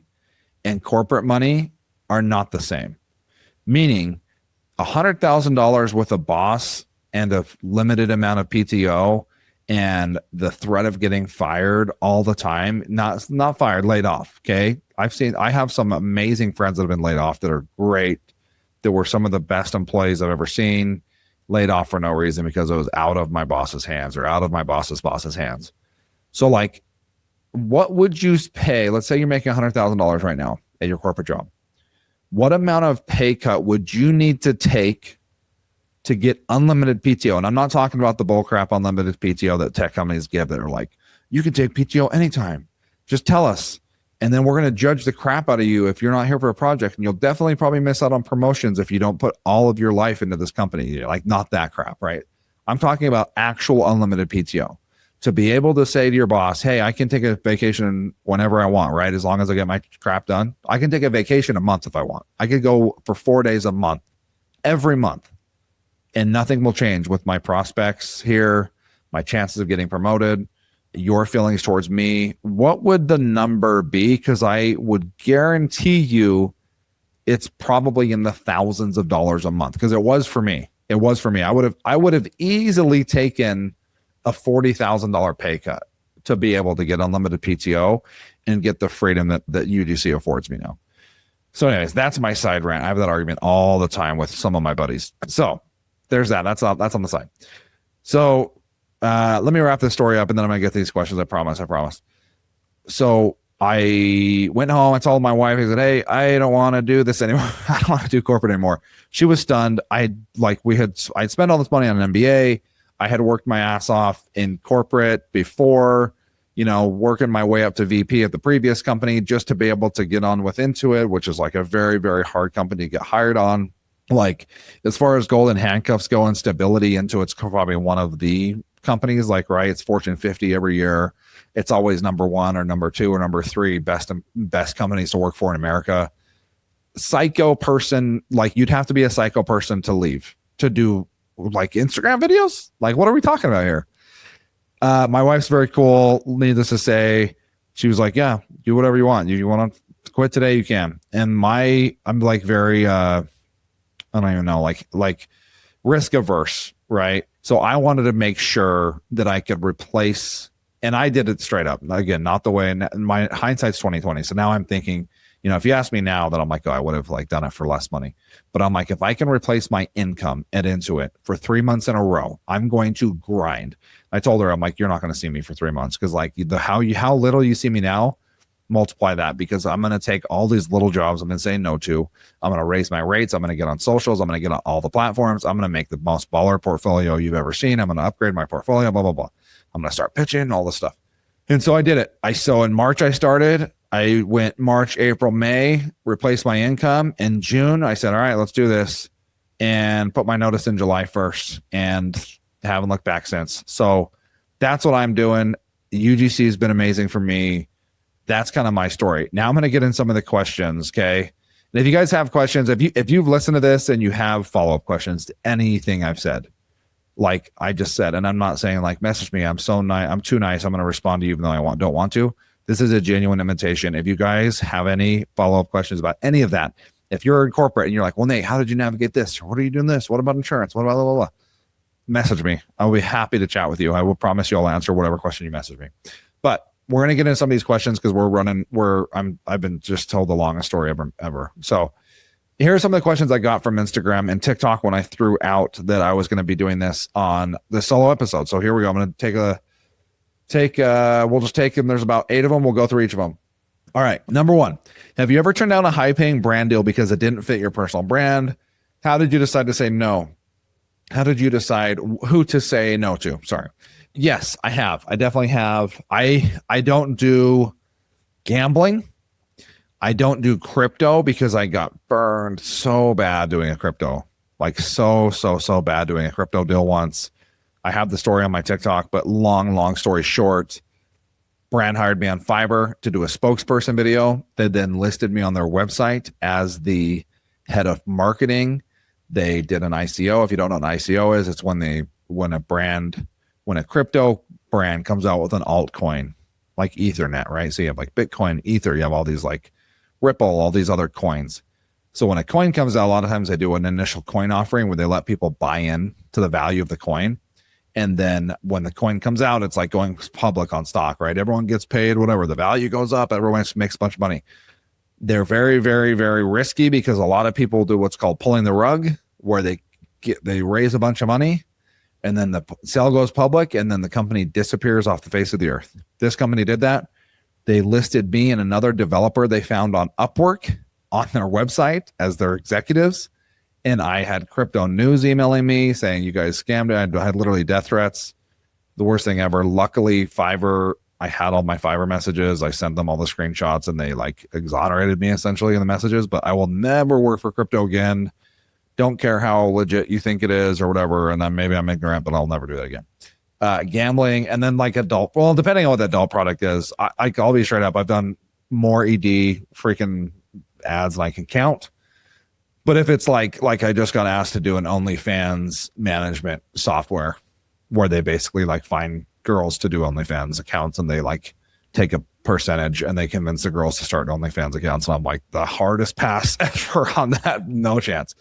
and corporate money are not the same. Meaning $100,000 with a boss and a limited amount of PTO and the threat of getting fired all the time, not fired, laid off. Okay. I have some amazing friends that have been laid off that are great, that were some of the best employees I've ever seen, laid off for no reason because it was out of my boss's hands or out of my boss's hands. So like, what would you pay? Let's say you're making $100,000 right now at your corporate job. What amount of pay cut would you need to take to get unlimited PTO? And I'm not talking about the bullcrap unlimited PTO that tech companies give that are like, you can take PTO anytime. Just tell us. And then we're going to judge the crap out of you if you're not here for a project. And you'll definitely probably miss out on promotions if you don't put all of your life into this company. You're like, not that crap, right? I'm talking about actual unlimited PTO. To be able to say to your boss, hey, I can take a vacation whenever I want, right? As long as I get my crap done. I can take a vacation a month if I want. I could go for 4 days a month, every month. And nothing will change with my prospects here, my chances of getting promoted, your feelings towards me. What would the number be? Because I would guarantee you it's probably in the thousands of dollars a month, because it was for me. It was for me. I would have easily taken a $40,000 pay cut to be able to get unlimited PTO and get the freedom that UGC affords me now. So anyways, that's my side rant. I have that argument all the time with some of my buddies. So there's that. That's on the side. So let me wrap this story up and then I'm going to get these questions. I promise. So I went home. I told my wife, I said, hey, I don't want to do this anymore. I don't want to do corporate anymore. She was stunned. I'd spent all this money on an MBA. I had worked my ass off in corporate before, working my way up to VP at the previous company just to be able to get on with Intuit, which is like a very, very hard company to get hired on. Like as far as golden handcuffs go and stability, Intuit's probably one of the companies, right? It's Fortune 50 every year. It's always number one or number two or number three best companies to work for in America. Psycho person, you'd have to be a psycho person to leave to do Instagram videos. What are we talking about here? My wife's very cool. Needless to say, she was like, yeah, do whatever you want. You want to quit today, you can. And I'm very, I don't even know, risk averse, right? So I wanted to make sure that I could replace, and I did it straight up. Again, not the way, my hindsight's 2020. So now I'm thinking, if you ask me now, that I'm like, oh, I would have done it for less money. But I'm like, if I can replace my income at Intuit for 3 months in a row, I'm going to grind. I told her, I'm like, you're not going to see me for 3 months because how little you see me now, multiply that, because I'm going to take all these little jobs I'm going to say no to. I'm going to raise my rates. I'm going to get on socials. I'm going to get on all the platforms. I'm going to make the most baller portfolio you've ever seen. I'm going to upgrade my portfolio, blah, blah, blah. I'm going to start pitching all this stuff. And so I did it. So in March, I started. I went March, April, May, replaced my income. In June, I said, all right, let's do this, and put my notice in July 1st and haven't looked back since. So that's what I'm doing. UGC has been amazing for me. That's kind of my story. Now I'm going to get in some of the questions. Okay. And if you guys have questions, if you've listened to this and you have follow-up questions to anything I've said, like I just said, and I'm not saying message me, I'm so nice, I'm too nice, I'm going to respond to you even though I don't want to. This is a genuine invitation. If you guys have any follow-up questions about any of that, if you're in corporate and you're like, well, Nate, how did you navigate this? What are you doing this? What about insurance? What about blah, blah, blah? Message me. I'll be happy to chat with you. I will promise you I'll answer whatever question you message me. But we're going to get into some of these questions because I've been just told the longest story ever. So here are some of the questions I got from Instagram and TikTok when I threw out that I was going to be doing this on the solo episode. So here we go. I'm going to we'll just take them. There's about 8 of them. We'll go through each of them. All right. Number 1, have you ever turned down a high paying brand deal because it didn't fit your personal brand? How did you decide to say no? How did you decide who to say no to? Sorry. Yes, I have. I definitely have. I don't do gambling. I don't do crypto because I got burned so bad doing a crypto, so bad doing a crypto deal once. I have the story on my TikTok, but long story short, brand hired me on Fiverr to do a spokesperson video. They then listed me on their website as the head of marketing. They did an ICO. If you don't know what an ICO is, it's when a crypto brand comes out with an altcoin, like Ethernet, right? So you have Bitcoin, Ether, you have all these Ripple, all these other coins. So when a coin comes out, a lot of times they do an initial coin offering where they let people buy in to the value of the coin. And then when the coin comes out, it's like going public on stock, right? Everyone gets paid, whatever. The value goes up. Everyone makes a bunch of money. They're very, very, very risky because a lot of people do what's called pulling the rug, where they raise a bunch of money and then the sale goes public and then the company disappears off the face of the earth. This company did that. They listed me and another developer they found on Upwork on their website as their executives. And I had crypto news emailing me saying, you guys scammed it. I had literally death threats. The worst thing ever. Luckily, Fiverr, I had all my Fiverr messages. I sent them all the screenshots and they exonerated me essentially in the messages. But I will never work for crypto again. Don't care how legit you think it is or whatever. And then maybe I'm ignorant, but I'll never do that again. Gambling and then adult. Well, depending on what the adult product is, I'll be straight up. I've done more ED freaking ads than I can count. But if it's like I just got asked to do an OnlyFans management software where they basically find girls to do OnlyFans accounts and they take a percentage and they convince the girls to start OnlyFans accounts. And I'm the hardest pass ever on that. No chance.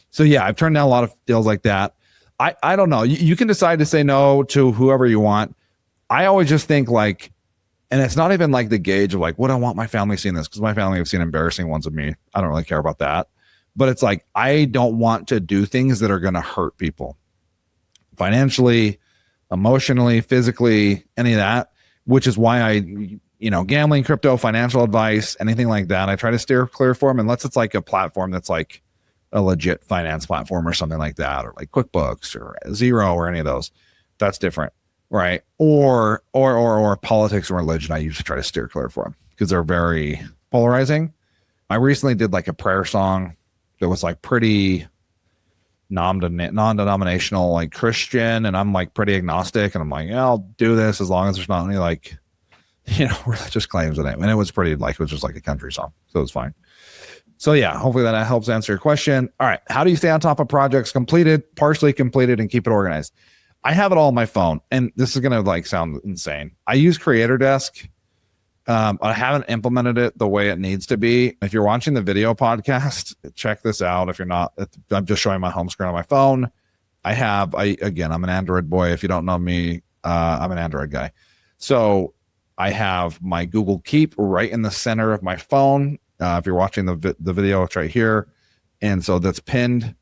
So yeah, I've turned down a lot of deals like that. I don't know. You can decide to say no to whoever you want. I always just think And it's not even like the gauge of like, what I want my family seeing this, because my family have seen embarrassing ones of me. I don't really care about that. But it's like, I don't want to do things that are going to hurt people financially, emotionally, physically, any of that, which is why gambling, crypto, financial advice, anything like that, I try to steer clear from, unless it's like a platform that's like a legit finance platform or something like that, or like QuickBooks or Zero or any of those. That's different, right? Or politics and religion, I usually try to steer clear from because they're very polarizing. I recently did like a prayer song that was like pretty non-denominational, like Christian, and I'm like pretty agnostic, and I'm like, yeah, I'll do this as long as there's not any like, religious claims in it. And it was pretty like, it was just like a country song, so it was fine. So yeah, hopefully that helps answer your question. All right, how do you stay on top of projects completed, partially completed, and keep it organized? I have it all on my phone, and this is gonna like sound insane. I use Creator Desk. I haven't implemented it the way it needs to be. If you're watching the video podcast, check this out. If you're not, I'm just showing my home screen on my phone. I'm an Android boy. If you don't know me, I'm an Android guy. So I have my Google Keep right in the center of my phone. If you're watching the video, it's right here. And so that's pinned.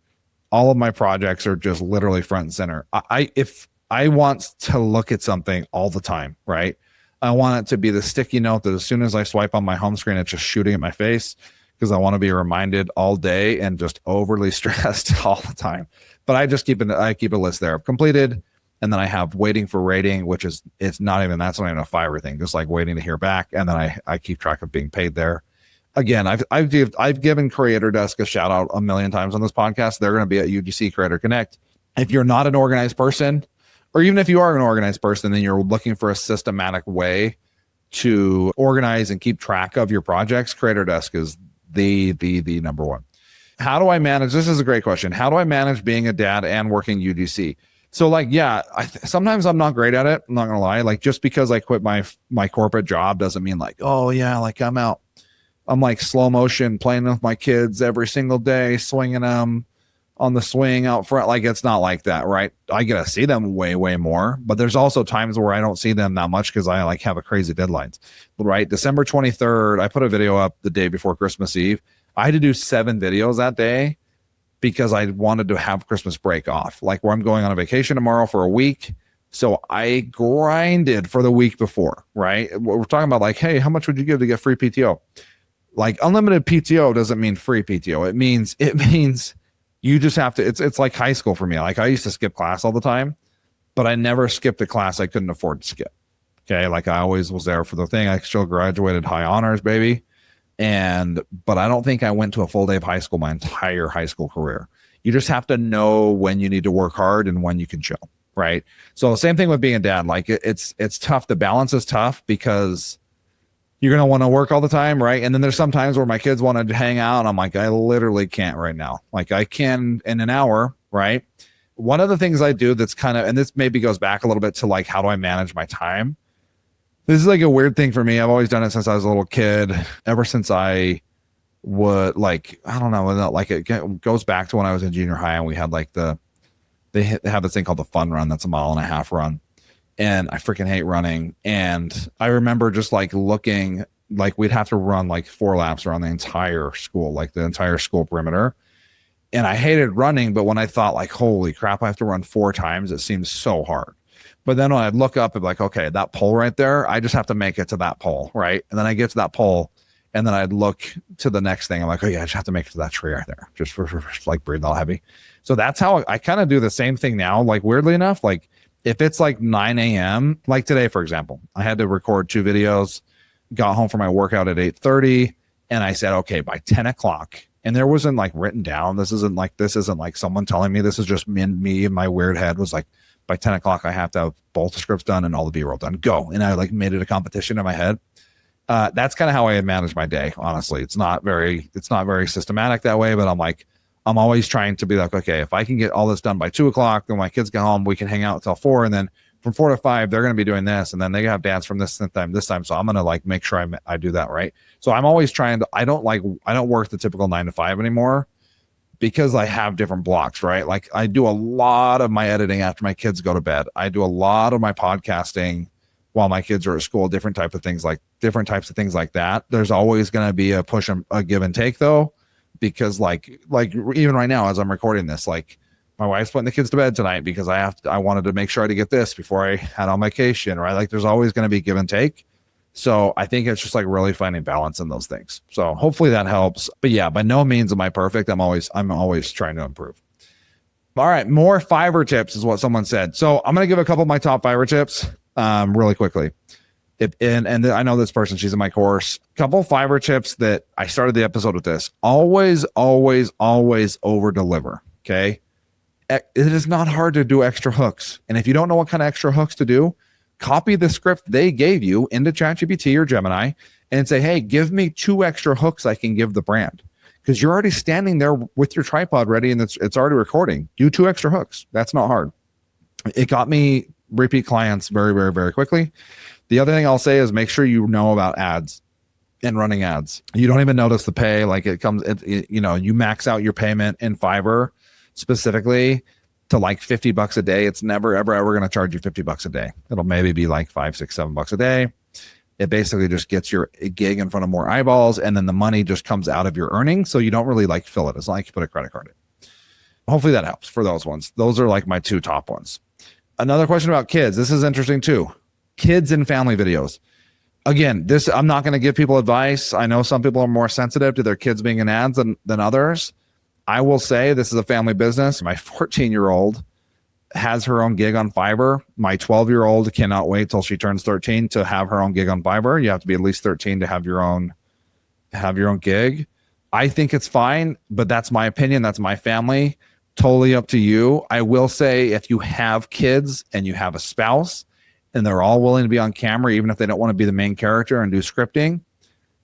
All of my projects are just literally front and center. If I want to look at something all the time, right? I want it to be the sticky note that as soon as I swipe on my home screen, it's just shooting at my face, because I want to be reminded all day and just overly stressed all the time. But I keep a list there of completed. And then I have waiting for rating, which is, that's not even a Fiverr thing, just like waiting to hear back. And then I keep track of being paid there. Again, I've given Creator Desk a shout out a million times on this podcast. They're going to be at UGC Creator Connect. If you're not an organized person, or even if you are an organized person and you're looking for a systematic way to organize and keep track of your projects, Creator Desk is the number one. How do I manage? This is a great question. How do I manage being a dad and working UGC? So like, yeah, sometimes I'm not great at it. I'm not gonna lie. Like, just because I quit my corporate job doesn't mean like, oh yeah, like I'm like slow motion playing with my kids every single day, swinging them on the swing out front. Like, it's not like that, right? I get to see them way, way more, but there's also times where I don't see them that much because I like have a crazy deadlines, right? December 23rd, I put a video up the day before Christmas Eve. I had to do 7 videos that day because I wanted to have Christmas break off, like where I'm going on a vacation tomorrow for a week. So I grinded for the week before, right? We're talking about like, hey, how much would you give to get free PTO? Like, unlimited PTO doesn't mean free PTO. It means you just have to, it's like high school for me. Like, I used to skip class all the time, but I never skipped a class I couldn't afford to skip. Okay. Like, I always was there for the thing. I still graduated high honors, baby. But I don't think I went to a full day of high school my entire high school career. You just have to know when you need to work hard and when you can chill. Right. So same thing with being a dad. Like, it's tough. The balance is tough because you're going to want to work all the time. Right. And then there's some times where my kids want to hang out and I'm like, I literally can't right now. Like, I can in an hour. Right. One of the things I do that's kind of, and this maybe goes back a little bit to like, how do I manage my time? This is like a weird thing for me. I've always done it since I was a little kid, ever since I would like, I don't know, like it goes back to when I was in junior high and we had like they have this thing called the fun run. That's a 1.5 mile run. And I freaking hate running. And I remember just like looking, like we'd have to run like 4 laps around the entire school, like the entire school perimeter. And I hated running. But when I thought like, holy crap, I have to run 4 times, it seems so hard. But then when I'd look up and be like, okay, that pole right there, I just have to make it to that pole, right? And then I get to that pole, and then I'd look to the next thing. I'm like, oh yeah, I just have to make it to that tree right there, just for like breathing all heavy. So that's how I kind of do the same thing now. Like, weirdly enough, like if it's like 9 a.m., like today, for example, I had to record 2 videos, got home from my workout at 8:30, and I said, okay, by 10 o'clock, and there wasn't like written down. This isn't like someone telling me. This is just me in my weird head was like, by 10 o'clock, I have to have both the scripts done and all the B-roll done. Go. And I like made it a competition in my head. That's kind of how I manage my day. Honestly, it's not very systematic that way, but I'm always trying to be like, okay, if I can get all this done by 2 o'clock, then my kids get home, we can hang out until 4. And then from 4 to 5, they're going to be doing this. And then they have dance from this time. So I'm going to like make sure I do that. Right. So I'm always trying to, I don't work the typical 9 to 5 anymore, because I have different blocks, right? Like, I do a lot of my editing after my kids go to bed. I do a lot of my podcasting while my kids are at school, different types of things like that. There's always going to be a push and a give and take though, because like even right now, as I'm recording this, like my wife's putting the kids to bed tonight because I wanted to make sure I had to get this before I had on vacation, right? Like there's always going to be give and take. So I think it's just like really finding balance in those things. So hopefully that helps. But yeah, by no means am I perfect. I'm always trying to improve. All right, more Fiverr tips is what someone said. So I'm going to give a couple of my top Fiverr tips really quickly. And I know this person, she's in my course. Couple Fiverr tips that I started the episode with this. Always over deliver. Okay. It is not hard to do extra hooks. And if you don't know what kind of extra hooks to do, copy the script they gave you into ChatGPT or Gemini and say, hey, give me 2 extra hooks I can give the brand. Because you're already standing there with your tripod ready and it's already recording. Do 2 extra hooks. That's not hard. It got me repeat clients very, very, very quickly. The other thing I'll say is make sure you know about ads and running ads. You don't even notice the pay. Like you max out your payment in Fiverr specifically to like $50 a day. It's never, ever going to charge you $50 a day. It'll maybe be like $5, $6, $7 a day. It basically just gets your gig in front of more eyeballs, and then the money just comes out of your earnings. So you don't really like fill it. It's not like you put a credit card in. Hopefully that helps for those ones. Those are like my 2 top ones. Another question about kids. This is interesting too. Kids and family videos. Again, I'm not going to give people advice. I know some people are more sensitive to their kids being in ads than others. I will say this is a family business. My 14-year-old has her own gig on Fiverr. My 12-year-old cannot wait till she turns 13 to have her own gig on Fiverr. You have to be at least 13 to have your own gig. I think it's fine, but that's my opinion. That's my family. Totally up to you. I will say if you have kids and you have a spouse and they're all willing to be on camera, even if they don't want to be the main character and do scripting,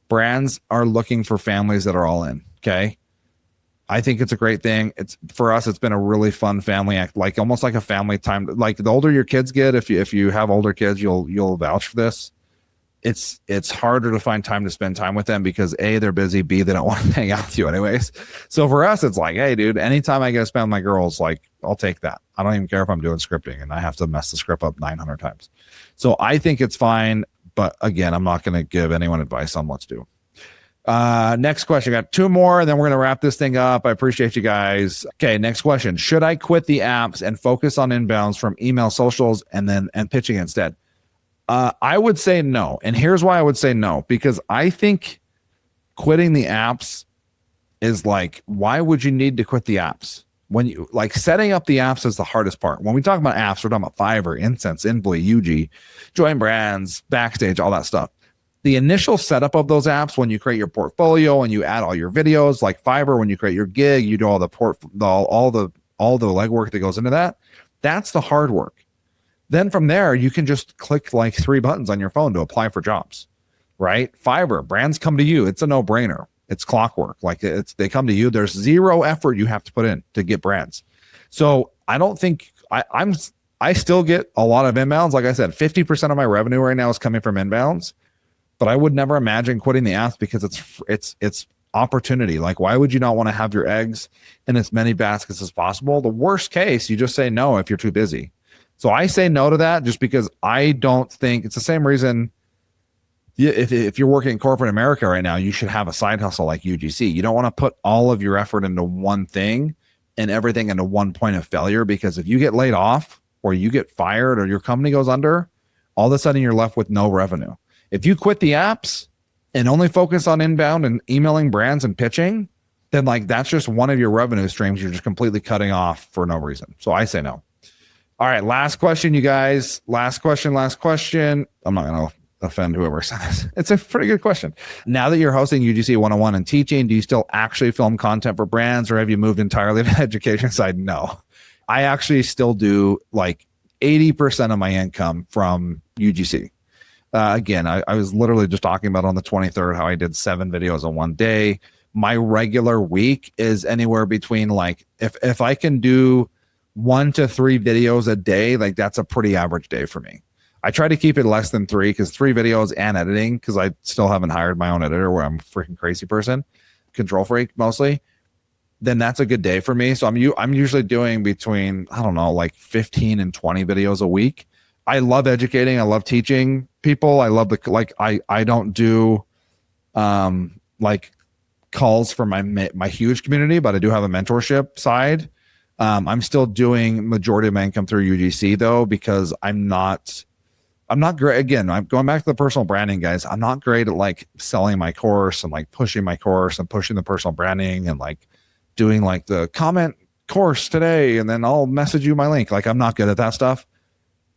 brands are looking for families that are all in. Okay. I think it's a great thing. It's for us, it's been a really fun family act, like almost like a family time. Like the older your kids get, if you have older kids, you'll vouch for this. It's harder to find time to spend time with them because A, they're busy, B, they don't want to hang out with you anyways. So for us, it's like, hey, dude, anytime I get to spend with my girls, like I'll take that. I don't even care if I'm doing scripting and I have to mess the script up 900 times. So I think it's fine. But again, I'm not going to give anyone advice on what to do. Next question. Got 2 more and then we're going to wrap this thing up. I appreciate you guys. Okay. Next question. Should I quit the apps and focus on inbounds from email, socials, and pitching instead? I would say no. And here's why I would say no, because I think quitting the apps is like, why would you need to quit the apps? When you like setting up the apps is the hardest part. When we talk about apps, we're talking about Fiverr, Incense, Inbly, UG, Join Brands, Backstage, all that stuff. The initial setup of those apps, when you create your portfolio and you add all your videos, like Fiverr, when you create your gig, you do all the legwork that goes into that. That's the hard work. Then from there, you can just click like 3 buttons on your phone to apply for jobs, right? Fiverr, brands come to you. It's a no-brainer. It's clockwork. Like they come to you. There's 0 effort you have to put in to get brands. So I don't think I still get a lot of inbounds. Like I said, 50% of my revenue right now is coming from inbounds, but I would never imagine quitting the apps because it's opportunity. Like, why would you not want to have your eggs in as many baskets as possible? The worst case, you just say no if you're too busy. So I say no to that just because I don't think it's the same reason. If you're working in corporate America right now, you should have a side hustle like UGC. You don't want to put all of your effort into one thing and everything into one point of failure, because if you get laid off or you get fired or your company goes under, all of a sudden you're left with no revenue. If you quit the apps and only focus on inbound and emailing brands and pitching, then like that's just one of your revenue streams you're just completely cutting off for no reason. So I say no. All right, last question, you guys. Last question. I'm not going to offend whoever said this. It's a pretty good question. Now that you're hosting UGC 101 and teaching, do you still actually film content for brands, or have you moved entirely to the education side? No. I actually still do like 80% of my income from UGC. Again, I was literally just talking about on the 23rd how I did 7 videos in one day. My regular week is anywhere between like, if I can do 1 to 3 videos a day, like that's a pretty average day for me. I try to keep it less than 3 because 3 videos and editing, because I still haven't hired my own editor where I'm a freaking crazy person, control freak mostly. Then that's a good day for me. So I'm usually doing between, I don't know, like 15 and 20 videos a week. I love educating. I love teaching people. I love I don't do like calls for my huge community, but I do have a mentorship side. I'm still doing majority of my income through UGC though, because I'm not great. Again, I'm going back to the personal branding, guys. I'm not great at like selling my course and like pushing my course and pushing the personal branding and like doing like the comment course today and then I'll message you my link. Like I'm not good at that stuff.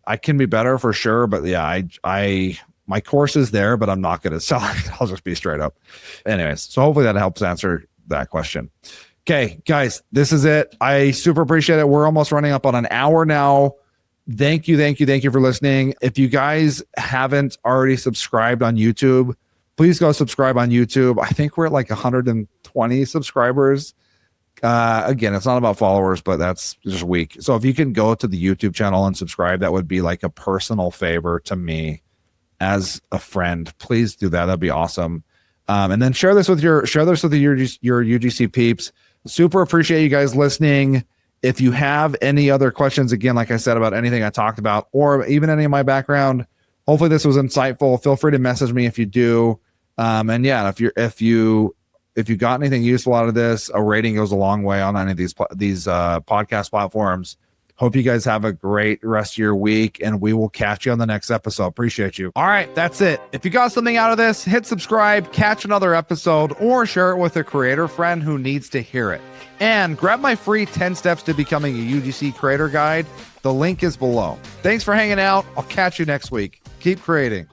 I can be better for sure, but yeah, I my course is there, but I'm not good at selling. I'll just be straight up. Anyways, so hopefully that helps answer that question. Okay, guys, this is it. I super appreciate it. We're almost running up on an hour now. Thank you for listening. If you guys haven't already subscribed on YouTube, please go subscribe on YouTube. I think we're at like 120 subscribers. Again, it's not about followers, but that's just weak. So if you can go to the YouTube channel and subscribe, that would be like a personal favor to me as a friend. Please do that. That'd be awesome. And then share this with your UGC peeps. Super appreciate you guys listening. If you have any other questions, again, like I said, about anything I talked about, or even any of my background, hopefully this was insightful. Feel free to message me if you do. And yeah, if you got anything useful out of this, a rating goes a long way on any of these podcast platforms. Hope you guys have a great rest of your week, and we will catch you on the next episode. Appreciate you. All right, that's it. If you got something out of this, hit subscribe, catch another episode, or share it with a creator friend who needs to hear it. And grab my free 10 steps to becoming a UGC creator guide. The link is below. Thanks for hanging out. I'll catch you next week. Keep creating.